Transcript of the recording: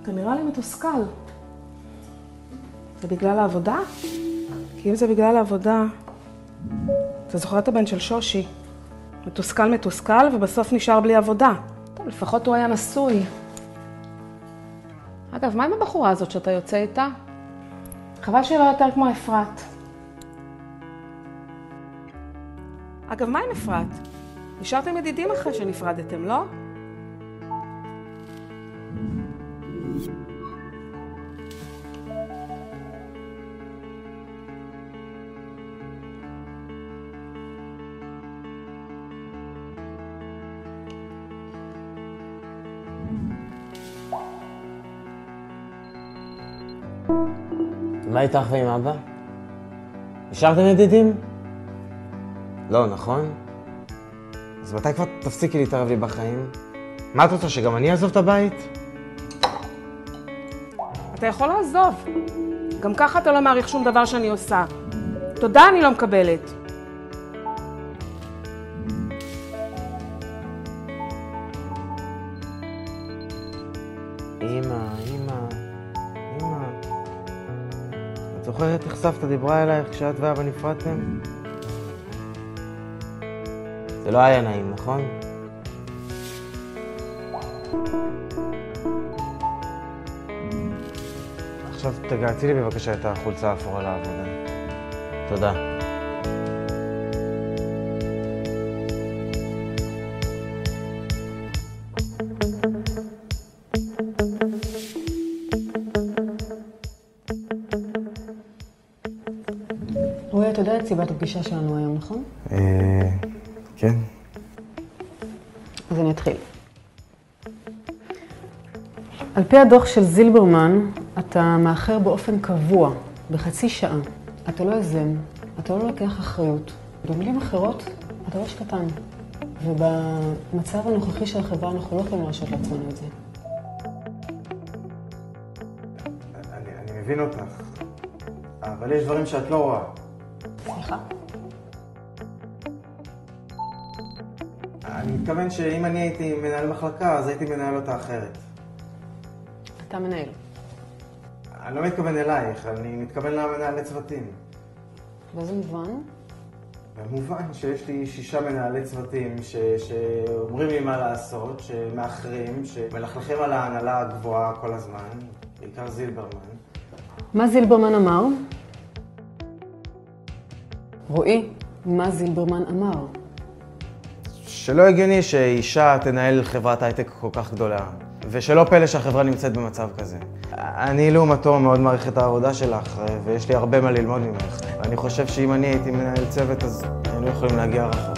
אתה נראה לי מתוסכל. זה בגלל העבודה? כי אם זה בגלל העבודה, אתה זוכר את הבן של שושי. מתוסכל ובסוף נשאר בלי עבודה. טוב, לפחות הוא היה נשוי. אגב, מה עם הבחורה הזאת שאתה יוצא איתה? חבל שהיא לא יותר כמו אפרת. אגב, מה עם אפרת? נשארתם ידידים אחרי שנפרדתם, לא? מה איתך ועם אבא? נשארתם ידידים? לא, נכון? אז מתי כבר תפסיקי להתערב לי בחיים? מה את רוצה, שגם אני אעזוב את הבית? אתה יכול לעזוב. גם ככה אתה לא מעריך שום דבר שאני עושה. תודה, אני לא מקבלת. אמא. את זוכרת איך סבתא דיברה אלייך כשאת ואבא נפרדתם? זה לא היה נעים, נכון? עכשיו תגעתי לי בבקשה את החולצה האפורה לעבודה. תודה. רועי, אתה יודע את סיבת הפגישה שלנו היום, נכון? כן. אז אני אתחיל. על פי הדוח של זילברמן, אתה מאחר באופן קבוע, בחצי שעה. אתה לא יזם, אתה לא לוקח אחריות. במילים אחרות, אתה ראש קטן. ובמצב הנוכחי של החברה אנחנו לא יכולים להרשות לעצמנו את זה. אני מבין אותך, אבל יש דברים שאת לא רואה. סליחה? אני מתכוון שאם אני הייתי מנהל מחלקה, אז הייתי מנהל אותה אחרת. אתה מנהל. אני לא מתכוון אלייך, אני מתכוון למנהלי צוותים. באיזה מובן? במובן שיש לי 6 מנהלי צוותים שאומרים לי מה לעשות, שמאחרים, שמלכלכים על ההנהלה הגבוהה כל הזמן, בעיקר זילברמן. מה זילברמן אמר? רועי, מה זילברמן אמר? שלא הגיוני שאישה תנהל חברת הייטק כל כך גדולה, ושלא פלא שהחברה נמצאת במצב כזה. אני לעומתו מאוד מעריך את העבודה שלך, ויש לי הרבה מה ללמוד ממך. אני חושב שאם אני הייתי מנהל צוות, אז היינו יכולים להגיע רחוק.